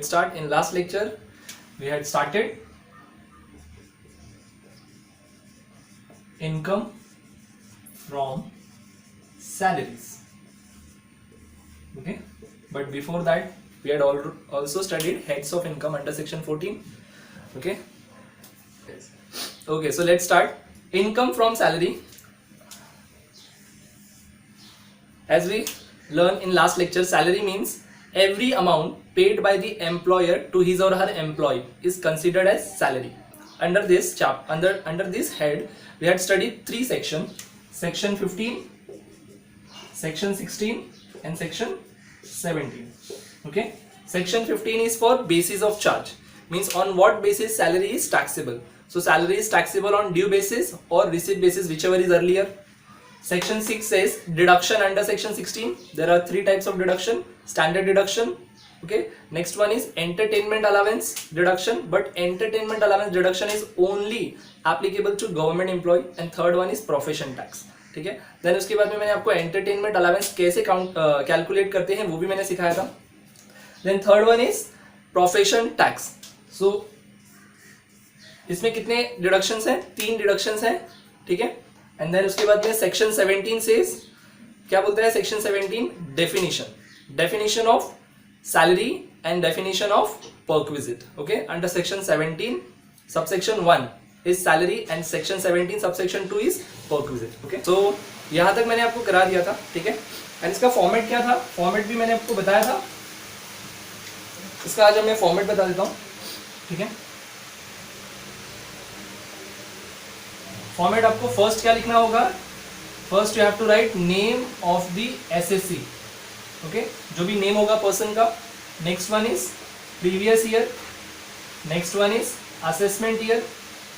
let's start. In last lecture we had started income from salaries, okay, but before that we had also studied heads of income under section 14, okay. Okay, so let's start. Income from salary, as we learned in last lecture, salary means every amount paid by the employer to his or her employee is considered as salary. Under this under this head we had studied three sections: section 15, section 16 and section 17, okay. Section 15 is for basis of charge, means on what basis salary is taxable. So salary is taxable on due basis or receipt basis, whichever is earlier. Section 6 says deduction under section 16. There are three types of deduction: standard deduction, okay. Next one is entertainment allowance deduction, but entertainment allowance deduction is only applicable to government employee. And third one is profession tax, ठीक है. Then उसके बाद में मैंने आपको entertainment allowance कैसे calculate करते हैं वो भी मैंने सिखाया था. Then third one is profession tax. So इसमें कितने डिडक्शंस हैं? 3 डिडक्शंस हैं, ठीक है. एंड देन उसके बाद में सेक्शन 17 सेज, क्या बोलते हैं section 17? Definition of salary and definition of perquisite, okay. Under section 17 subsection 1 is salary and section 17 subsection 2 is perquisite, okay. तो यहां तक मैंने आपको करा दिया था, ठीक है. एंड इसका फॉर्मेट क्या था? फॉर्मेट भी मैंने आपको बताया था. इसका आज मैं फॉर्मेट बता देता हूं, ठीक है. फॉर्मेट आपको फर्स्ट क्या लिखना होगा? First you have to write name of the assessee, okay, जो भी नेम होगा पर्सन का. Next one is previous year, next one is assessment year,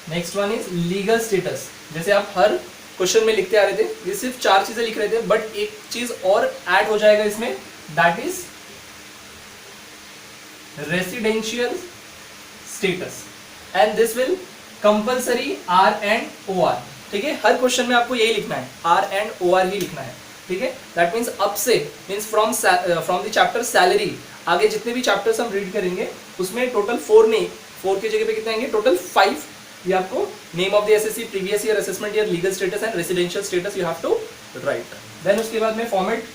next one is legal status. जैसे आप हर क्वेश्चन में लिखते आ रहे थे, ये सिर्फ 4 चीजें लिख रहे थे, बट एक चीज और ऐड हो जाएगा इसमें, that is residential status. And this will compulsory R and O R, ठीक है. हर क्वेश्चन में आपको यही लिखना है, आर एंड ओ आर ही लिखना है, ठीक है. दैट मीन्स अब से means from the chapter salary आगे जितने भी चैप्टर्स हम रीड करेंगे उसमें टोटल 4 नहीं, 4 की जगह पे कितने आएंगे? टोटल 5. ये आपको name of the assessee, previous year, assessment year, legal status and residential status you have to write. Then उसके बाद में format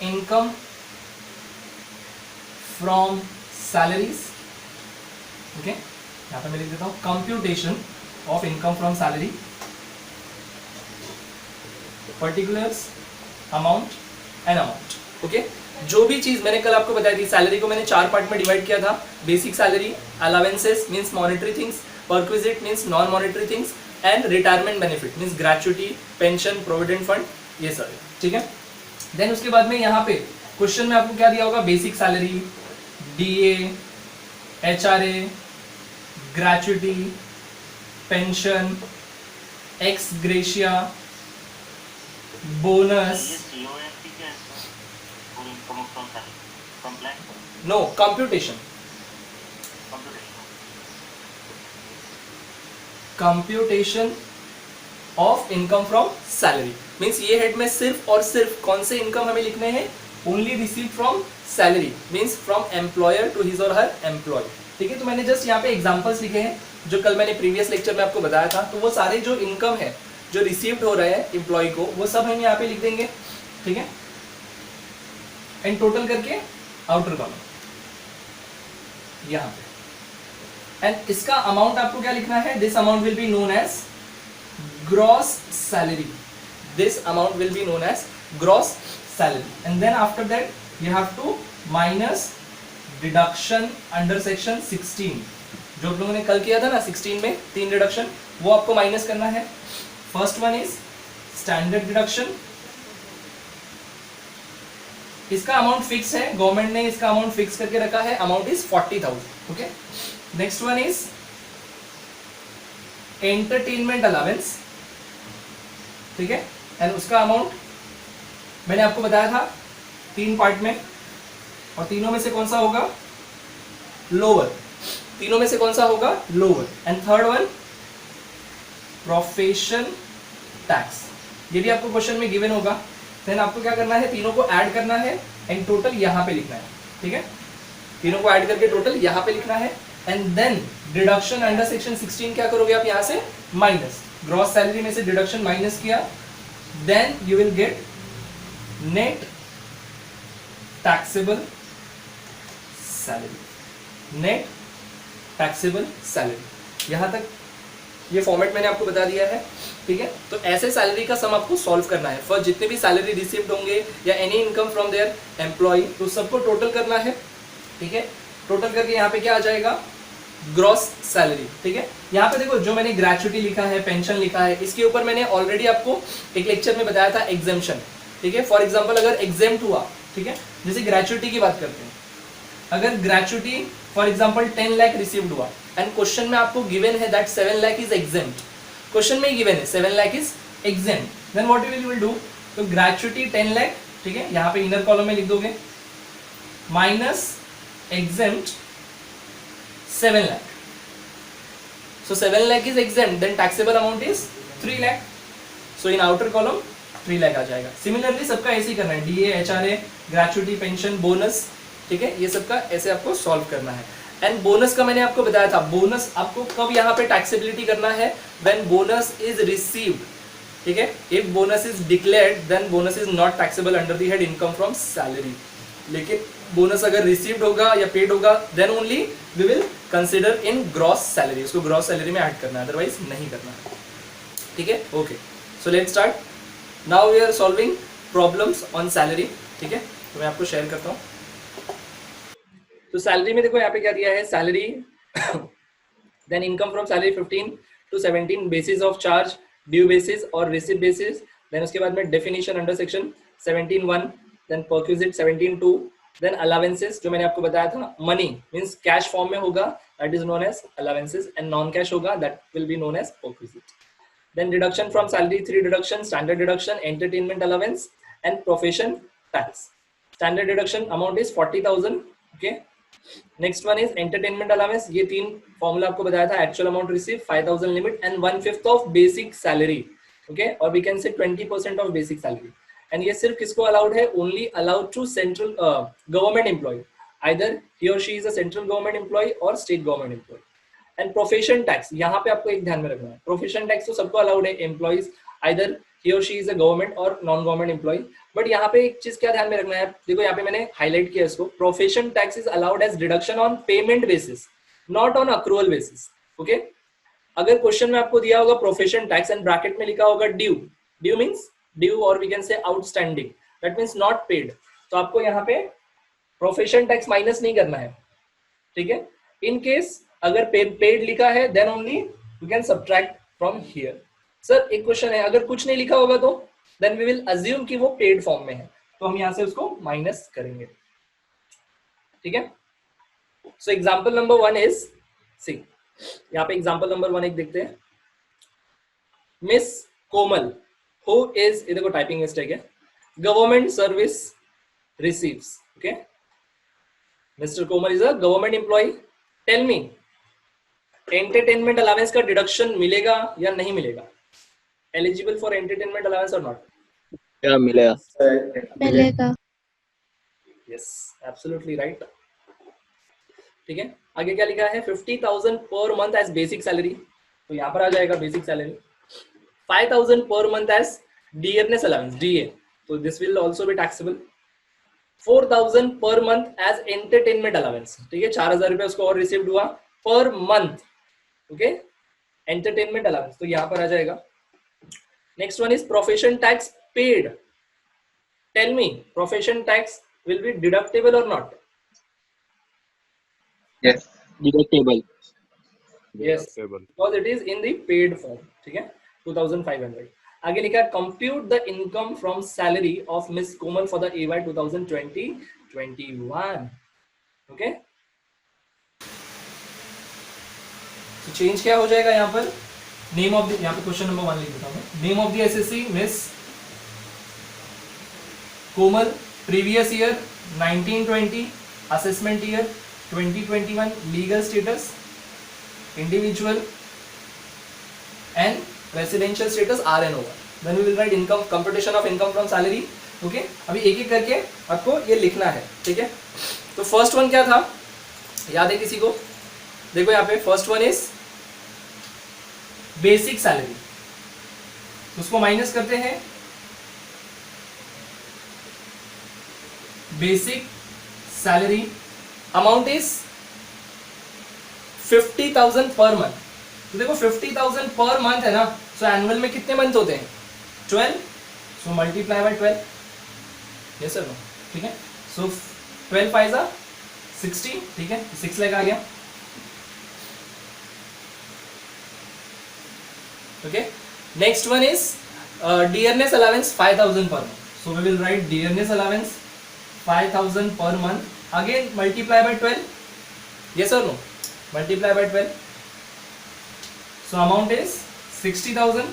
income from salaries, okay. यहाँ पे मैं लिख देता हूँ computation of income from salary, particulars, amount and amount, okay. जो भी चीज मैंने कल आपको बताई थी, सैलरी को मैंने 4 पार्ट में डिवाइड किया था. Basic salary, allowances means monetary things, perquisite means non monetary things, and retirement benefit means gratuity, pension, provident fund, ये सारे, ठीक है. देन उसके बाद में यहाँ पे क्वेश्चन में आपको क्या दिया होगा? Basic salary, DA, HRA, gratuity, pension, ex gratia, bonus. No, computation of income from salary means ये हेड में सिर्फ और सिर्फ कौन से इनकम हमें लिखने हैं? Only receive from salary means from employer to his or her employ, ठीक है. तो मैंने जस्ट यहाँ पे एग्जांपल्स लिखे हैं जो कल मैंने प्रीवियस लेक्चर में आपको बताया था. तो वो सारे जो इनकम है जो रिसीव्ड हो रहे हैं एम्प्लॉय को, वो सब हम यहाँ पे लिख देंगे, ठीक है. एंड टोटल करके आउटर कॉलम यहाँ पे. एंड इसका अमाउंट आपको क्या लिखना है? This amount will be known as gross salary. This amount will be known as gross salary. And then after that you have to minus deduction under section 16. जो आप लोगों ने कल किया था ना 16 में 3 डिडक्शन, वो आपको माइनस करना है. First one is standard deduction. इसका अमाउंट फिक्स है, गवर्नमेंट ने इसका अमाउंट फिक्स करके रखा है. Amount is 40,000, okay. Next one is entertainment allowance, ठीक है. एंड उसका अमाउंट मैंने आपको बताया था 3 पार्ट में, और तीनों में से कौन सा होगा? लोअर. तीनों में से कौन सा होगा? Lower. And third one profession tax. ये भी आपको क्वेश्चन में गिवन होगा. देन आपको क्या करना है? तीनों को ऐड करना है एंड टोटल यहाँ पे लिखना है, ठीक है. तीनों को ऐड करके टोटल यहाँ पे लिखना है, and then deduction under section 16 क्या करोगे आप यहाँ से माइनस, ग्रॉस सैलरी में से डिडक्शन माइनस किया, then you will get net taxable salary, net taxable salary. यहां तक ये फॉर्मेट मैंने आपको बता दिया है, ठीक है। तो ऐसे सैलरी का सम आपको सॉल्व करना है फॉर जितने भी सैलरी रिसीव्ड होंगे या any income from their employee, तो सबको टोटल करना है, ठीक है। टोटल करके यहाँ पे क्या आ जाएगा, ग्रॉस सैलरी, ठीक है। यहाँ पे देखो जो मैंने ग्रेचुटी लिखा है, पेंशन लिखा है, इसके ऊपर मैंने ऑलरेडी आपको एक लेक्चर में बताया था एग्जेम्पशन, ठीक है। फॉर एग्जाम्पल अगर एग्जेम्प्ट हुआ, ठीक है, जैसे ग्रेचुटी की बात करते हैं, अगर gratuity for example 10 lakh received हुआ एंड क्वेश्चन में आपको गिवन है that 7 lakh is exempt, question में गिवन है 7 lakh is exempt, then what you will do, तो ग्रेचुटी 10 लाख, ठीक है, यहाँ पे इनर कॉलम में लिख दोगे, minus exempt 7 lakh. So 7 lakh is exempt, then taxable amount is 3 lakh. So in outer column 3 lakh आ जाएगा। सिमिलरली सबका ऐसे ही करना है, DA, HRA, gratuity, pension, bonus, ठीक है, ये सबका ऐसे आपको सॉल्व करना है। एंड बोनस का मैंने आपको बताया था, बोनस आपको कब यहाँ पे टैक्सेबिलिटी करना है, व्हेन बोनस इज रिसीव्ड, ठीक है। If bonus is declared then bonus is not taxable under the head income from salary, लेकिन बोनस अगर रिसीव्ड होगा या पेड होगा then only we will consider in gross salary, उसको ग्रॉस सैलरी में add करना है, अदरवाइज नहीं करना है, ठीक है। Okay, so let's start. Now we are solving problems on salary, ठीक है। तो मैं आपको शेयर करता हूँ। तो सैलरी में देखो यहाँ पे क्या दिया है, salary then income from salary 15 to 17 basis of charge, due basis और रिसिप्ट बेसिस, देन उसके बाद में definition under section 17(1), then perquisite 17(2), then allowances जो मैंने आपको बताया था, मनी मींस कैश फॉर्म में होगा that is known as allowances, and non cash होगा that will be known as perquisite, then deduction from salary 3 deduction, standard deduction, entertainment allowance and profession tax. Standard deduction amount is 40,000, okay. Next one is entertainment allowance, ये 3 formula आपको बताया था, actual amount receive 5,000 limit and 1/5 of basic salary, okay, और we can say 20% of basic salary. And ये सिर्फ किसको allowed है, only allowed to central government employee, either he और she is a central government employee और state government employ. And profession tax, यहाँ पे आपको एक ध्यान में रखना है, प्रोफेशन टैक्स तो सबको अलाउड है, एम्प्लॉइज आइदर ही और शी इज अ गवर्नमेंट और नॉन गवर्नमेंट एम्प्लॉय, बट यहाँ पे एक चीज क्या ध्यान में रखना है, देखो यहाँ पे मैंने हाईलाइट किया इसको, profession tax is allowed as deduction on payment basis, not on accrual basis, okay. अगर क्वेश्चन में आपको दिया होगा प्रोफेशन टैक्स एंड ब्रैकेट में लिखा होगा ड्यू, ड्यू मींस ड्यू और we can say outstanding, that means not paid, तो आपको यहाँ पे प्रोफेशन टैक्स माइनस नहीं करना है, ठीक है। इन केस अगर पेड लिखा है then only we can subtract from here. Sir एक क्वेश्चन है, अगर कुछ नहीं लिखा होगा तो देन वी विल अज्यूम कि वो पेड फॉर्म में है, तो हम यहाँ से उसको माइनस करेंगे, ठीक है। सो एग्जाम्पल नंबर 1 इज, सी यहाँ पे एग्जाम्पल नंबर 1 एक देखते हैं, मिस कोमल who is, ये देखो टाइपिंग मिस्टेक है, government service receives, okay, mister Komal is a government employee, tell me entertainment allowance का डिडक्शन मिलेगा या नहीं मिलेगा, eligible for entertainment allowance or not? क्या मिलेगा? मिलेगा। यस, एब्सोल्युटली राइट, ठीक है। आगे क्या लिखा है, 50,000 पर मंथ एज बेसिक सैलरी, तो यहाँ पर आ जाएगा basic salary, 5,000 per month as dearness allowance, DA, so this will also be taxable, 4,000 per month as entertainment allowance, ठीक है, 4,000 रुपए उसको और रिसीव्ड हुआ per month, okay, entertainment allowance, तो यहाँ पर आ जाएगा। Next one is profession tax paid, tell me profession tax will be deductible और not? Yes, deductible. Yes, because it is in the paid form, ठीक है, 2,500। आगे लिखा है compute the income from salary of miss Komal for the AY 2020-21, okay. तो change क्या हो जाएगा यहाँ पर, नेम ऑफ द, यहाँ पे क्वेश्चन नंबर 1 लिख देता हूँ, name of the SSC miss Komal, previous year 1920, assessment year 2021, legal status individual and residential status RNO1, then we will write income, computation of income from salary, okay. अभी एक एक करके आपको ये लिखना है, ठीक है। तो फर्स्ट वन क्या था, याद है किसी को? देखो यहाँ पे first one is basic salary, उसको माइनस करते हैं basic salary, amount is 50,000 per month. तो देखो 50,000 पर मंथ है ना, सो एनुअल में कितने मंथ होते हैं? 12, so multiply by 12, yes sir no, ठीक है। सो 12 5 जा 60, ठीक है, 6 लाख आ गया। Okay, next one is dearness allowance 5,000 per month, so we will write dearness allowance 5,000 per month, again multiply by 12, yes or no, multiply by 12, so amount is 60,000।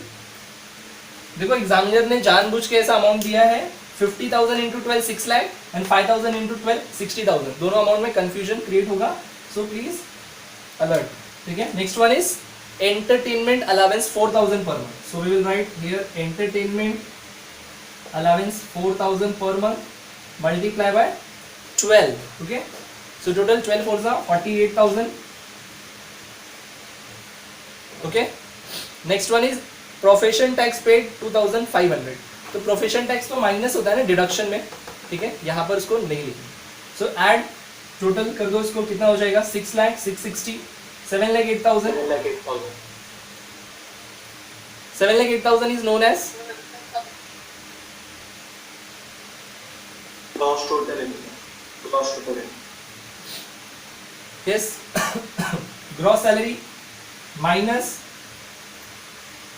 देखो examiner ने जानबूझ के ऐसा अमाउंट दिया है, 50,000 इंटू 12 6 लाख एंड 5,000 इंटू 12 60,000, दोनों amount में confusion create होगा, सो प्लीज अलर्ट, ठीक है। Next one is entertainment allowance 4,000 per month, so we will write here entertainment allowance 4,000 per month multiply by 12, okay, so total 12 4 are 48,000, okay। next one is profession tax paid 2,500, तो profession tax तो minus होता है ना deduction में, ठीक है, यहाँ पर उसको नहीं लिखना, सो ऐड टोटल कर दो इसको, कितना हो जाएगा? 6 lakh 660, 7 lakh 8,000, 7 lakh 8,000 is known as gross total income. yes gross salary minus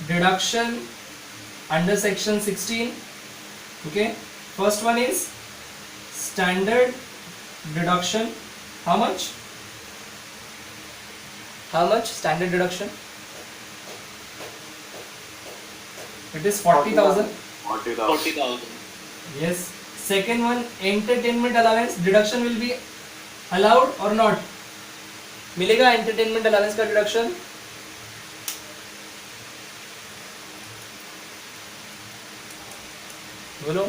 deduction under section 16, okay। first one is standard deduction, how much standard deduction? It is 40,000, 40,000. yes। second one entertainment allowance, deduction will be allowed or not? मिलेगा entertainment allowance का deduction? बोलो।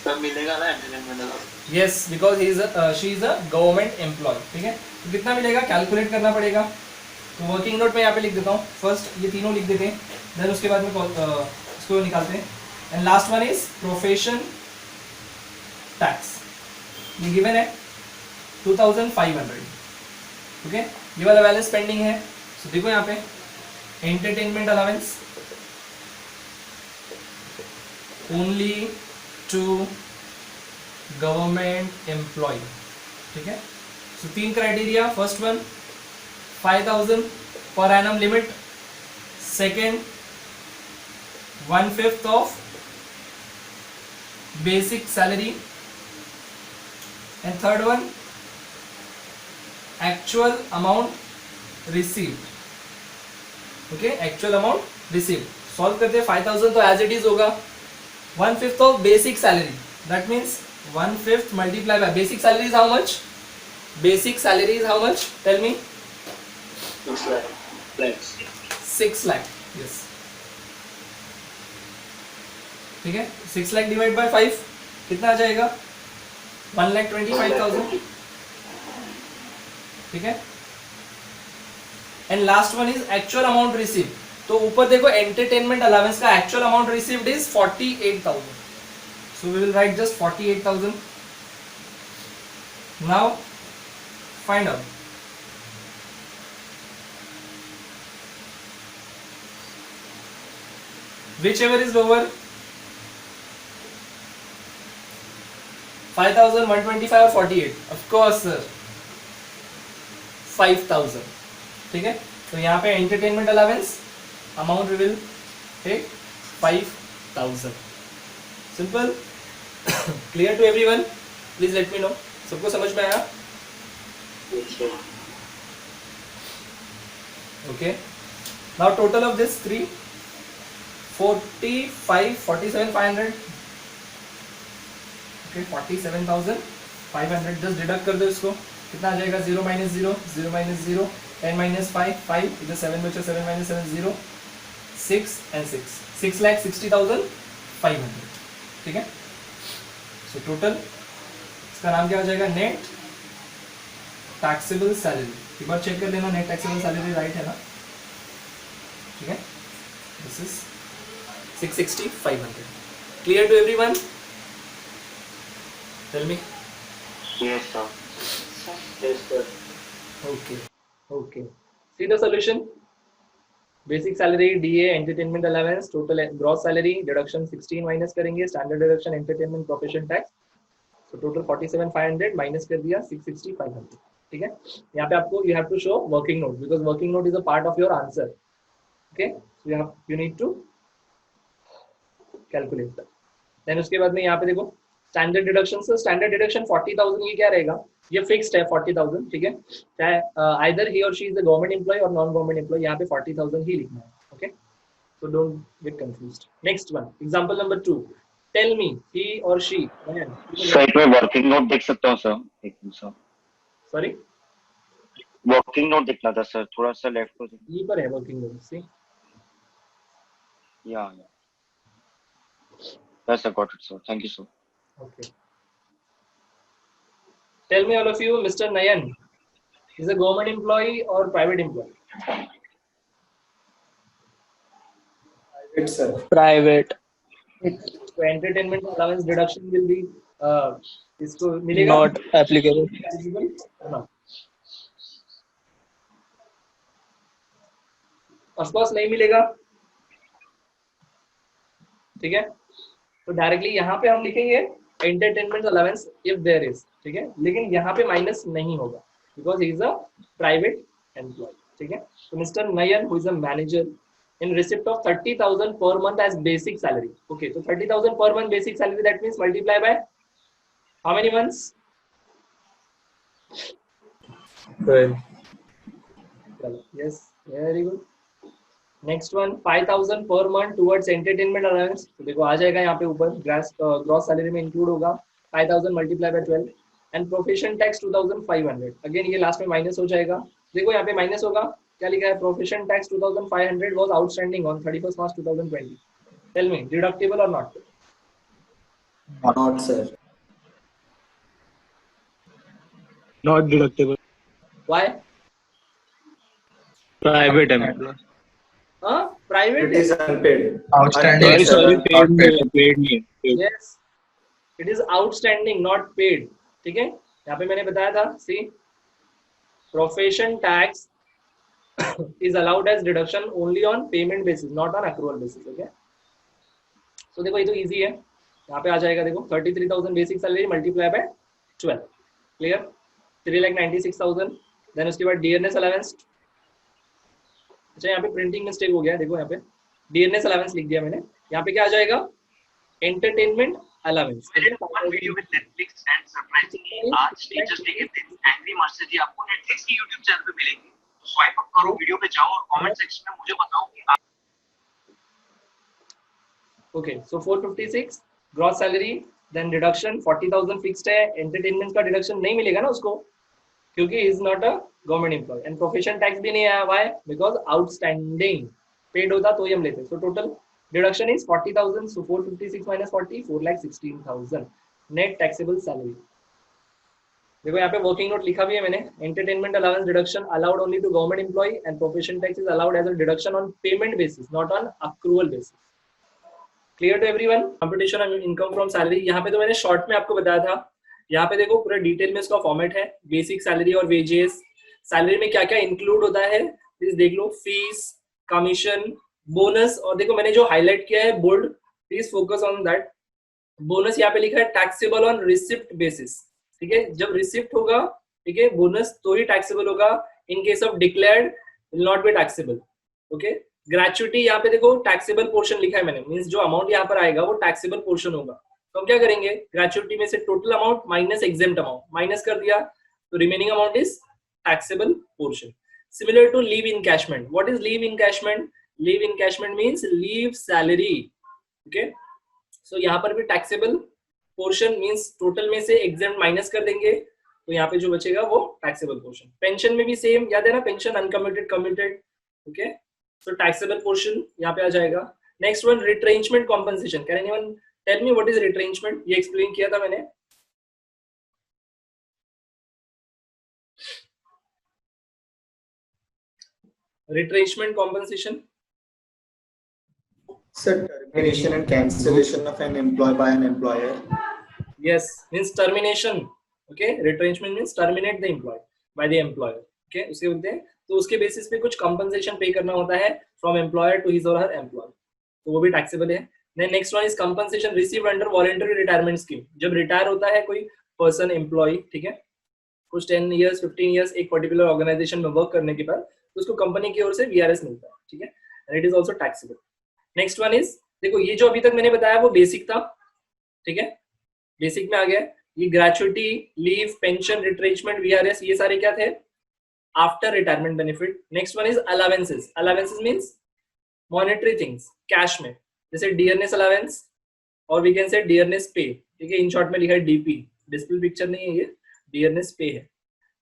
सब मिलेगा ना entertainment allowance? Yes, because he is she is a government employ, ठीक है। तो कितना मिलेगा कैलकुलेट करना पड़ेगा, तो वर्किंग नोट में यहाँ पे लिख देता हूँ, फर्स्ट ये तीनों लिख देते हैं, देन उसके बाद में इसको निकालते हैं, and last one is profession tax, ये गिवन है 2,500, ओके। ये वाला बैलेंस पेंडिंग है, सो देखो यहाँ पे entertainment allowance only to government employ, ठीक है। So 3 criteria, first one 5,000 per annum limit, second 1/5 of basic salary, and third one actual amount received, okay, actual amount received। Solve करते हैं, 5,000 तो एज इट इज होगा, 1/5 of basic salary, that means 1/5 multiply by basic salary is how much? Basic salary is how much? Tell me. 6 lakh, yes, ठीक है। 6 lakh divide by 5 कितना आ जाएगा? 1,25,000, ठीक है। And last one is actual amount receive, तो ऊपर देखो एंटरटेनमेंट अलाउंस का actual amount received is 48,000, so we will write just 48,000। Now find out whichever is lower, 5,000, 125 और 48, of course sir 5,000, ठीक है। तो यहाँ पे entertainment allowance amount we will take 5,000, simple, clear to everyone? Please let me know, सबको समझ में आया? Okay, now total of this 3 45 47,500, okay, 47,500, just deduct कर दो इसको, कितना आ जाएगा? 0 - 0 0 - 0 10 - 5 5, इधर 7 बचा, 7 - 7 0, 6 and 6 6,60,500, ठीक है। सो टोटल इसका नाम क्या हो जाएगा? नेट टैक्सेबल सैलरी, एक बार चेक कर लेना नेट टैक्सेबल सैलरी राइट है ना, ठीक है, this is 660 500. Clear to everyone? Tell me. Yes, sir. Yes, sir. Okay. Okay. See the solution. Basic salary, DA, entertainment allowance, total gross salary, deduction 16 minus करेंगे, standard deduction, entertainment, profession tax. So total 47,500 minus कर दिया 660,500. ठीक है. यहाँ पे आपको you have to show working note because working note is a part of your answer. Okay. So you need to calculate that. Then उसके बाद में यहाँ पे देखो स्टैंडर्ड डिडक्शन से स्टैंडर्ड डिडक्शन 40,000 ये क्या रहेगा, ये फिक्स्ड है 40,000, ठीक है, चाहे आइदर ही और she is a government employee और नॉन गवर्नमेंट एम्प्लॉय, यहाँ पे 40,000 ही लिखना है. Okay, so don't get confused. Next one, example number 2. Tell me he और शी. सर मैं वर्किंग नोट देख सकता हूँ सर, एक minute sir. Sorry, working note देखना था सर, थोड़ा सा लेफ्ट को. ये पर है वर्किंग नोट. सी या yes I got it sir, thank you sir. Okay. Tell me all of you, Mr. Nayan is a government employee or private employee? Private, sir. Private. So entertainment allowance deduction will be इसको मिलेगा Not applicable. eligible or not? Of course नहीं मिलेगा, ठीक है. तो directly यहाँ पे हम लिखेंगे entertainment allowance if there is, ठीक है, लेकिन यहाँ पे माइनस नहीं होगा because he is a private employ, ठीक है. तो mister Nayan who is a manager in receipt of 30,000 per month as basic salary. Okay, तो 30,000 per month basic salary, that means multiply by how many months? 12. Yes, very good. Next one 5,000 per month towards entertainment allowance. तो देखो आ जाएगा यहाँ पे ऊपर gross salary में include होगा 5,000 multiply by 12 and profession tax 2,500. Again ये लास्ट में माइनस हो जाएगा. देखो यहाँ पे माइनस होगा, क्या लिखा है, profession tax 2,500 was outstanding on 31st March 2020. Tell me, deductible और not? Not, sir. Not deductible. Why? Private employee. हाँ, private It is unpaid. Outstanding. Unpaid, Sorry, sir. paid Not paid. नहीं, paid नहीं है. Yes, it is outstanding not paid, ठीक है. यहाँ पे मैंने बताया था, see profession tax is allowed as deduction only on payment basis, not on accrual basis. Okay, so देखो ये तो easy है, यहाँ पे आ जाएगा देखो 33,000 basic salary multiply by 12, clear, 3,96,000. Then उसके बाद डीएनएस अलाउंस. अच्छा यहाँ पे प्रिंटिंग मिस्टेक हो गया, देखो यहाँ पे डीएनएस अलाउंस लिख दिया मैंने, यहाँ पे क्या आ जाएगा, entertainment allowance. one video with Netflix and surprisingly आज टीचर्स डे के दिन एंग्री मास्टर जी आपको नेटफ्लिक्स के YouTube चैनल पे मिलेंगे. तो स्वाइप अप करो, वीडियो पे जाओ और कमेंट सेक्शन में मुझे बताओ कि आप. Okay, so 456 gross salary, then deduction 40,000 fixed है, एंटरटेनमेंट का डिडक्शन नहीं मिलेगा ना उसको क्योंकि is not a government employ, and profession tax भी नहीं आया. व्हाई? बिकॉज आउटस्टैंडिंग, पेड होता तो ही हम लेते. So total deduction is 40,000. So 456 minus 40, 4,16,000 net taxable salary. देखो यहाँ पे वर्किंग नोट लिखा भी है मैंने, entertainment allowance deduction allowed only to government employ and profession tax is allowed as a deduction on payment basis, not on accrual basis. Clear to everyone? Competition and income from salary. यहाँ पे तो मैंने short में आपको बताया था, यहाँ पे देखो पूरा डिटेल में इसका फॉर्मेट है, बेसिक सैलरी और वेजेस. सैलरी में क्या क्या इंक्लूड होता है प्लीज देख लो, फीस, कमीशन, बोनस, और देखो मैंने जो हाईलाइट किया है bold, please focus on that. Bonus यहाँ पे लिखा है टैक्सेबल ऑन रिसिप्ट बेसिस, ठीक है, जब रिसिप्ट होगा, ठीक है, बोनस तो ही टैक्सेबल होगा. In case of declared will not be taxable. Okay, gratuity यहाँ पे देखो टैक्सेबल पोर्शन लिखा है मैंने, मींस जो अमाउंट यहाँ पर आएगा वो टैक्सेबल पोर्शन होगा. तो हम क्या करेंगे, ग्रेचुइटी में से total amount minus exempt amount minus कर दिया, तो remaining amount is taxable portion. Similar to leave encashment. What is leave encashment? Leave encashment means leave salary. Okay, so यहाँ पर भी टैक्सेबल पोर्शन मींस टोटल में से एग्जेम्प्ट माइनस कर देंगे, तो यहाँ पे जो बचेगा वो टैक्सेबल पोर्शन. पेंशन में भी सेम, याद है ना, pension uncommuted commuted. Okay, so taxable portion यहाँ पे आ जाएगा. Next one retrenchment compensation. Can anyone tell me what is retrenchment? ये एक्सप्लेन किया था मैंने. Retrenchment compensation. Sir, termination and cancellation of an employee by an employer. Yes, means termination. Okay, retrenchment means terminate the employee by the employer. Okay, उसके बोलते हैं तो उसके basis पे कुछ compensation पे करना होता है from employer to his or her employee, तो वो भी taxable है. Then next one is compensation received under voluntary retirement scheme. जब retire होता है कोई person employee, ठीक है, कुछ 10 years 15 years एक particular organization में work करने के बाद तो उसको कंपनी की ओर से VRS मिलता है, ठीक है, and it is also taxable. Next one is, देखो ये जो अभी तक मैंने बताया वो बेसिक था, ठीक है, बेसिक में आ गया. ये gratuity, leave, pension, retrenchment, VRS, ये सारे क्या थे? After retirement benefit. Next one is allowances. Allowances means monetary things, cash में, जैसे डियरनेस अलावेंस और वी कैन से डियरनेस पे, ठीक है, इन शॉर्ट में लिखा है डीपी, डिस्प्ले पिक्चर नहीं है, ये डियरनेस पे है.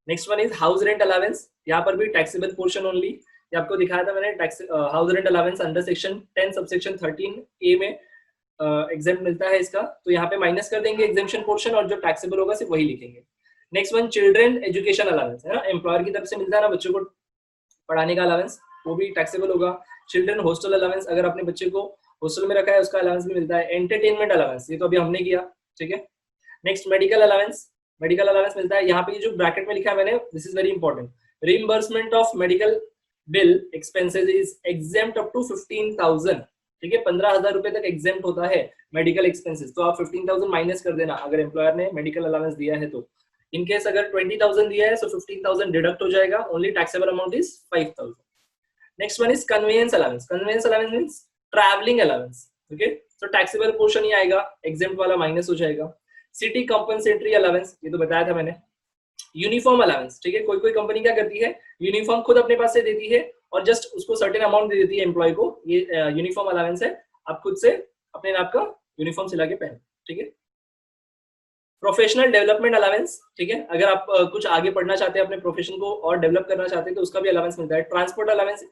Next one is house rent allowance. यहाँ पर भी टैक्सेबल पोर्शन ओनली, ये आपको दिखाया था मैंने, tax house rent allowance under section 10 subsection 13A में एग्जेम्प्ट मिलता है इसका, तो यहाँ पे माइनस कर देंगे एग्जेम्पशन पोर्शन और जो टैक्सेबल होगा सिर्फ वही लिखेंगे. Next one children education allowance है ना, एम्प्लॉयर की तरफ से मिलता है ना बच्चों को पढ़ाने का अलावेंस, वो भी टैक्सेबल होगा. चिल्ड्रन हॉस्टल अलावेंस, अगर अपने बच्चे को हॉस्टल में रखा है उसका अलावेंस भी मिलता है. एंटरटेनमेंट अलावेंस, ये तो अभी हमने किया, ठीक है. Next medical allowance. Medical allowance मिलता है, यहाँ पे जो ब्रैकेट में लिखा है मैंने, this is very important. Reimbursement of medical bill expenses is exempt up to 15,000, ठीक है, 15,000 रुपए तक एग्जेम्प्ट होता है मेडिकल एक्सपेंसेस. तो आप 15,000 माइनस कर देना अगर एम्प्लॉयर ने मेडिकल अलावेंस दिया है तो. इन केस अगर 20,000 दिया है तो 15,000 डिडक्ट हो जाएगा. Only taxable amount is 5,000. Next one is conveyance allowance. Conveyance allowance means travelling allowance, okay, तो टैक्सेबल पोर्शन ही आएगा, एग्जेम्प्ट वाला माइनस हो जाएगा. सिटी कंपनसेटरी अलावेंस, ये तो बताया था मैंने. यूनिफॉर्म अलावेंस, ठीक है, कोई कोई कंपनी क्या करती है, यूनिफॉर्म खुद अपने पास से देती है और जस्ट उसको सर्टेन अमाउंट दे देती है एम्प्लॉय को, ये यूनिफॉर्म अलावेंस है, आप खुद से अपने नाप का यूनिफॉर्म सिला के पहन, ठीक है. प्रोफेशनल डेवलपमेंट अलावेंस, ठीक है, अगर आप कुछ आगे पढ़ना चाहते हैं अपने प्रोफेशन को और डेवलप करना चाहते हैं तो उसका भी अलावेंस मिलता है. ट्रांसपोर्ट अलावेंस,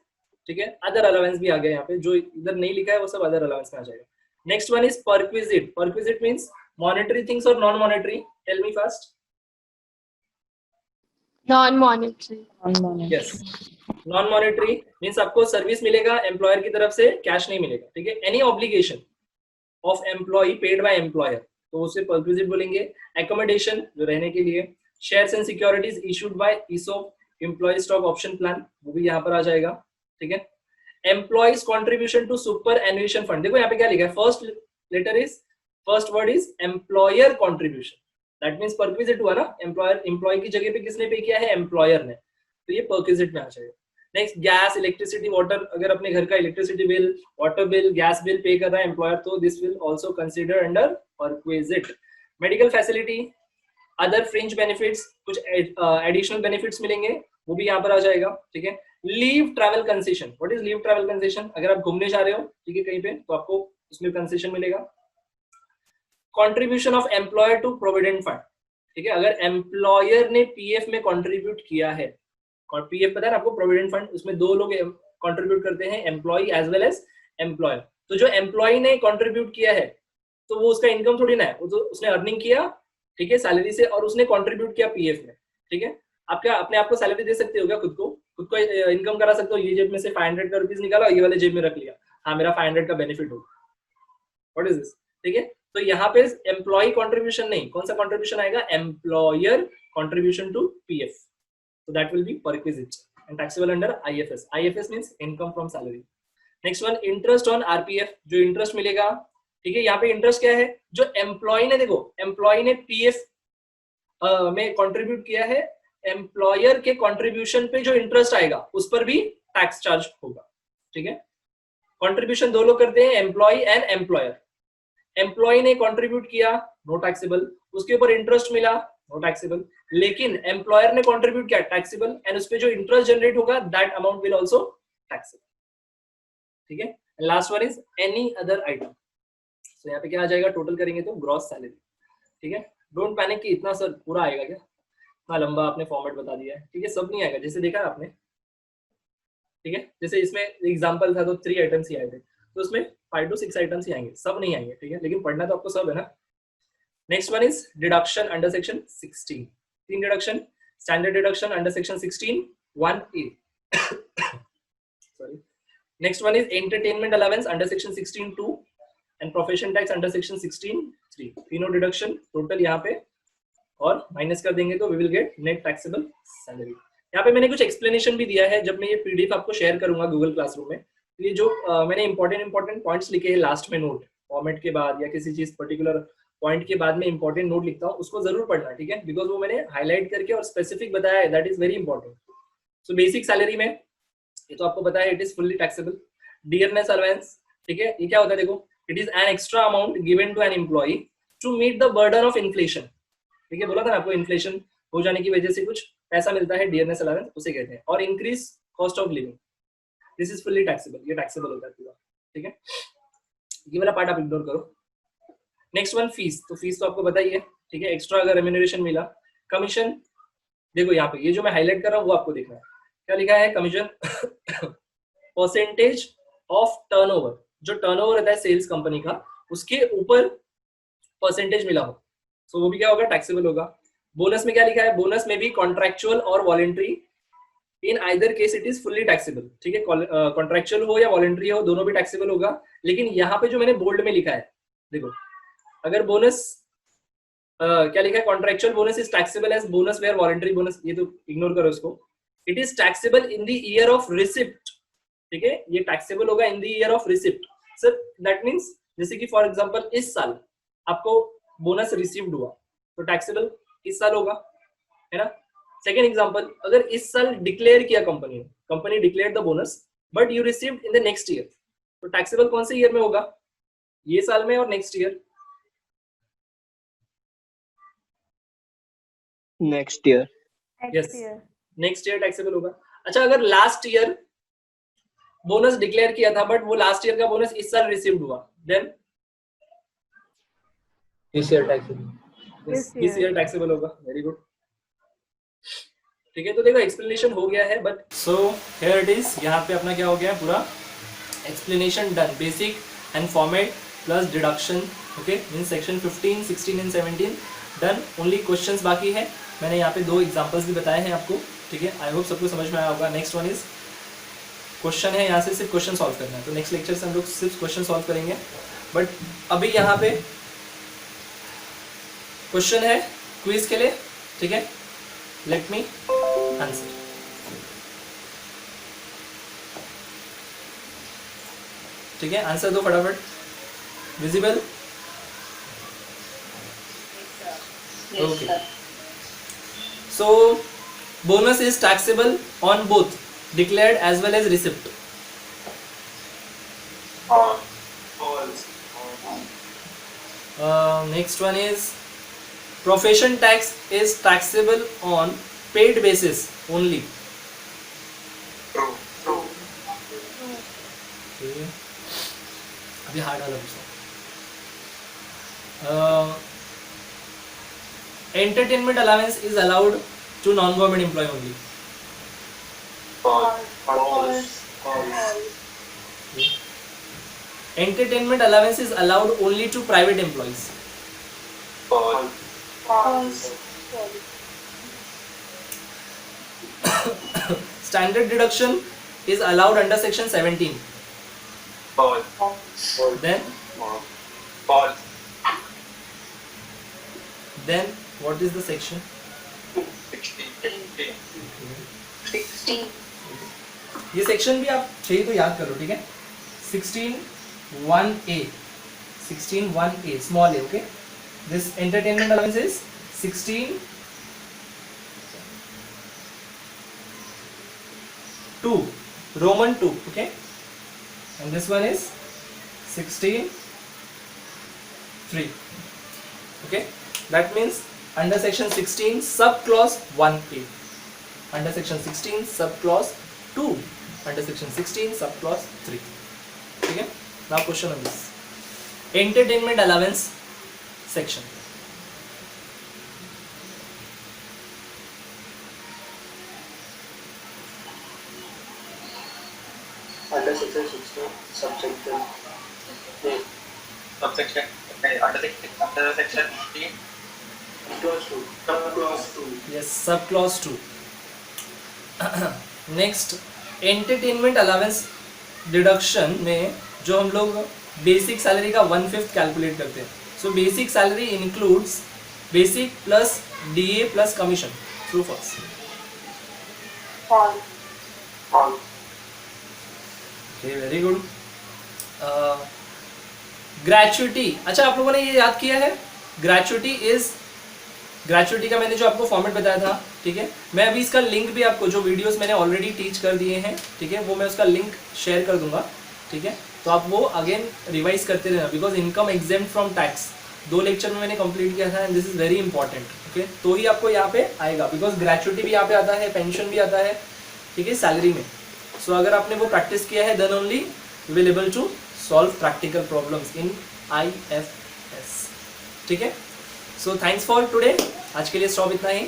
ठीक है, अदर अलावेंस भी आ गया यहाँ पे, जो इधर नहीं लिखा है वो सब अदर अलावेंस में आ जाएगा. Next one is perquisite. Perquisite means monetary things और non monetary. Tell me first. Non-monetary. Yes, non monetary means आपको सर्विस मिलेगा एम्प्लॉयर की तरफ से, कैश नहीं मिलेगा, ठीक है. Any obligation of employee paid by employer, तो उसे परक्विजिट बोलेंगे. एकोमोडेशन, जो रहने के लिए. Shares and securities issued by ESOP, employee stock option plan, वो भी यहाँ पर आ जाएगा, ठीक है. Employees contribution to super एनुएशन fund, देखो यहाँ पे क्या लिखा है, first word is employer contribution, that means perquisite हुआ ना, एम्प्लॉय की जगह पे किसने पे किया है, एम्प्लॉयर ने, तो ये परक्विजिट में आ जाएगा. नेक्स्ट गैस, इलेक्ट्रिसिटी, वाटर, अगर अपने घर का electricity bill, water bill, gas bill pay कर रहा है एम्प्लॉयर तो this will also consider under perquisite. Medical facility, other fringe benefits, कुछ एडिशनल बेनिफिट्स मिलेंगे, वो भी यहाँ पर आ जाएगा, ठीक है. Leave travel concession. What is leave travel concession? अगर आप घूमने जा रहे हो, ठीक है, कहीं पे, तो आपको उसमें कंसेशन मिलेगा. Contribution of employer to provident fund, ठीक है, अगर एम्प्लॉयर ने पीएफ में कंट्रीब्यूट किया है, और पीएफ पता है ना आपको, प्रोविडेंट फंड, उसमें दो लोग कंट्रीब्यूट करते हैं, employ as well as employer. तो जो एम्प्लॉय ने कंट्रीब्यूट किया है तो वो उसका इनकम थोड़ी ना है, वो तो उसने अर्निंग किया, ठीक है, सैलरी से, और उसने कंट्रीब्यूट किया पीएफ में, ठीक है. आप क्या अपने आप को सैलरी दे सकते हो क्या? खुद को इनकम करा सकते हो, ये जेब में से 500 का रुपीज निकाला, ये वाले जेब में रख लिया, हाँ मेरा 500 का बेनिफिट होगा. व्हाट इज दिस, ठीक है. तो यहाँ पे एम्प्लॉय कंट्रीब्यूशन नहीं, कौन सा कंट्रीब्यूशन आएगा, employer contribution to PF, so that will be perquisite and taxable under IFS. IFS means income from salary. Next one, interest on RPF, जो इंटरेस्ट मिलेगा, ठीक है. यहाँ पे इंटरेस्ट क्या है, जो एम्प्लॉय ने, देखो एम्प्लॉय ने पीएफ में कंट्रीब्यूट किया है, एम्प्लॉयर के कंट्रीब्यूशन पे जो इंटरेस्ट आएगा उस पर भी टैक्स चार्ज होगा, ठीक है. कंट्रीब्यूशन दो लोग करते हैं, एम्प्लॉय एंड एम्प्लॉयर. एम्प्लॉय ने कंट्रीब्यूट किया, नो टैक्सेबल, उसके ऊपर इंटरेस्ट मिला, नो टैक्सेबल, लेकिन एम्प्लॉयर ने कंट्रीब्यूट किया, टैक्सेबल, एंड उस पे जो इंटरेस्ट जनरेट होगा that amount will also taxable, ठीक है. Last one is any other item. So यहाँ पे क्या आ जाएगा, टोटल करेंगे तो ग्रॉस सैलरी, ठीक है. डोंट पैनिक कि इतना सर पूरा आएगा क्या, इतना लंबा आपने फॉर्मेट बता दिया है, ठीक है, सब नहीं आएगा, जैसे देखा आपने, ठीक है. जैसे इसमें एग्जांपल था तो 3 आइटम्स ही आए थे, तो उसमें 5 to 6 आइटम्स ही आएंगे, सब नहीं आएंगे, ठीक है, लेकिन पढ़ना तो आपको सब है ना. Next one is deduction under section 16. 3 deduction, standard deduction under section 16 1A. Next one is entertainment allowance under section 16(2) and profession tax under section 16(3). तीनों डिडक्शन टोटल यहाँ पे और माइनस कर देंगे तो we will get net taxable salary. यहाँ पे मैंने कुछ एक्सप्लेनेशन भी दिया है, जब मैं ये पीडीएफ आपको शेयर करूंगा गूगल क्लासरूम में। ये जो मैंने इंपॉर्टेंट पॉइंट्स लिखे हैं लास्ट में नोट फॉर्मेट के बाद या किसी चीज पर्टिकुलर पॉइंट के बाद में इंपॉर्टेंट नोट लिखता हूँ, उसको जरूर पढ़ना, ठीक है, बिकॉज वो मैंने हाईलाइट करके और स्पेसिफिक बताया है, that is very important. So basic salary में ये तो आपको पता है, it is fully taxable. Dearness allowance, ठीक है, ये क्या होता है देखो, it is an extra amount given to an employee to meet the burden of inflation, ठीक है, बोला था ना आपको, इन्फ्लेशन हो जाने की वजह से कुछ पैसा मिलता है, डियरनेस अलाउंस उसे कहते हैं, और increase cost of living, this is fully taxable, ये टैक्सेबल होता है पूरा, ठीक है, ये वाला पार्ट आप इग्नोर करो। नेक्स्ट वन फीस, तो फीस तो आपको बताइए, ठीक है, एक्स्ट्रा अगर रेम्यूनरेशन मिला। कमीशन, देखो यहाँ पे ये जो मैं हाईलाइट कर रहा हूँ वो आपको देखना है, क्या लिखा है, कमीशन परसेंटेज ऑफ टर्नओवर, जो टर्नओवर रहता है सेल्स कंपनी का उसके ऊपर परसेंटेज मिला हो, तो वो भी क्या होगा, टैक्सेबल होगा। बोनस में क्या लिखा है, बोनस में भी कॉन्ट्रैक्चुअल और voluntary, in either case it is fully taxable, ठीक है, कॉन्ट्रैक्चुअल हो या वॉलंटरी हो दोनों भी टैक्सेबल होगा। लेकिन यहाँ पे जो मैंने बोल्ड में लिखा है देखो, अगर बोनस क्या लिखा है, contractual bonus is taxable as bonus where voluntary bonus, ये तो इग्नोर करो इसको, it is taxable in the year of receipt, ठीक है, ये टैक्सेबल होगा in the year of receipt. Sir that means जैसे कि फॉर एग्जांपल इस साल आपको बोनस रिसीव्ड हुआ तो टैक्सेबल इस साल होगा, है ना। सेकेंड एग्जांपल, अगर इस साल डिक्लेयर किया company declared the bonus but you received in the next year, तो टैक्सेबल कौन से ईयर में होगा, ये साल में और next year, next year. Yes, next year taxable होगा। अच्छा, अगर लास्ट ईयर बोनस डिक्लेयर किया था बट वो लास्ट ईयर का बोनस इस साल रिसीव्ड हुआ, देन दिस ईयर टैक्सेबल, इस ईयर टैक्सेबल होगा। वेरी गुड, ठीक है, तो देखो एक्सप्लेनेशन हो गया है, but so here it is, यहाँ पे अपना क्या हो गया, पूरा explanation done, basic and format plus deduction, okay, in section 15, 16 and 17 done. Only questions बाकी है, मैंने यहाँ पे 2 एग्जांपल्स भी बताए हैं आपको, ठीक है, आई होप सबको समझ में आया होगा। नेक्स्ट वन इज क्वेश्चन है, यहाँ से सिर्फ क्वेश्चन सॉल्व करना है, तो नेक्स्ट लेक्चर से हम लोग सिर्फ क्वेश्चन सॉल्व करेंगे। बट अभी यहाँ पे क्वेश्चन है क्विज के लिए, ठीक है, लेट मी आंसर। ठीक है, आंसर दो फटाफट, visible, okay. So bonus is taxable on both declared as well as receipt. Next one is profession tax is taxable on paid basis only. True. Okay. अभी hard वाला पूछो। Entertainment allowance is allowed to non-government employee only. Entertainment allowance is allowed only to private employees. Standard deduction is allowed under section 17. Then what is the section? 16. ये section भी आप चाहिए तो याद करो, ठीक है, 16(1)(a), 16(1)(a), small a, okay. This entertainment allowance is 16(2), Roman 2, okay, and this one is 16(3), okay. That means under section 16 sub clause 1a, under section 16 sub clause 2, under section 16 sub clause 3, ठीक है। Now question on this entertainment allowance section. Under section 16, subsection A. Subsection under section 15. Clause 2. Subclause 2. Yes, sub clause 2. Next, entertainment allowance deduction में जो हम लोग basic salary का 1/5 calculate करते हैं. So basic salary includes basic plus DA plus commission. True false? false, false, okay, very good. Gratuity, अच्छा आप लोगों ने ये याद किया है, ग्रेचुइटी का मैंने जो आपको फॉर्मेट बताया था, ठीक है, मैं अभी इसका लिंक भी आपको, जो वीडियोस मैंने ऑलरेडी टीच कर दिए हैं, ठीक है, वो मैं उसका लिंक शेयर कर दूंगा, ठीक है, तो आप वो अगेन रिवाइज करते रहना, because income exempt from tax 2 lecture में मैंने कंप्लीट किया था and this is very important. Okay, तो ही आपको यहाँ पे आएगा, बिकॉज ग्रेचुइटी भी यहाँ पे आता है, पेंशन भी आता है, ठीक है, सैलरी में. सो अगर आपने वो प्रैक्टिस किया है then only you will able to solve practical problems in IFS. ठीक है, सो थैंक्स फॉर टुडे. आज के लिए स्टॉप इतना ही.